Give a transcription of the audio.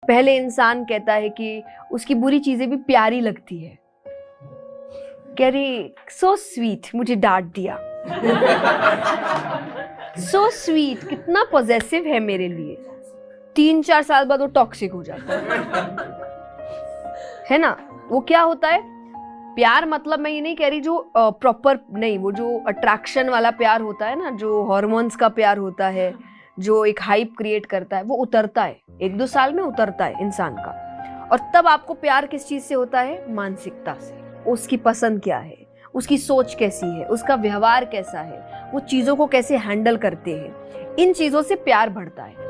पहले इंसान कहता है कि उसकी बुरी चीजें भी प्यारी लगती है। कह रही सो स्वीट, मुझे डांट दिया। सो स्वीट, कितना पॉजेसिव है मेरे लिए। 3-4 साल बाद वो टॉक्सिक हो जाता है ना। वो क्या होता है प्यार, मतलब मैं ये नहीं कह रही जो प्रॉपर नहीं, वो जो अट्रैक्शन वाला प्यार होता है ना, जो हॉर्मोन्स का प्यार होता है, जो एक हाइप क्रिएट करता है, वो उतरता है 1-2 साल में, उतरता है इंसान का। और तब आपको प्यार किस चीज से होता है? मानसिकता से। उसकी पसंद क्या है, उसकी सोच कैसी है, उसका व्यवहार कैसा है, वो चीजों को कैसे हैंडल करते हैं, इन चीजों से प्यार बढ़ता है।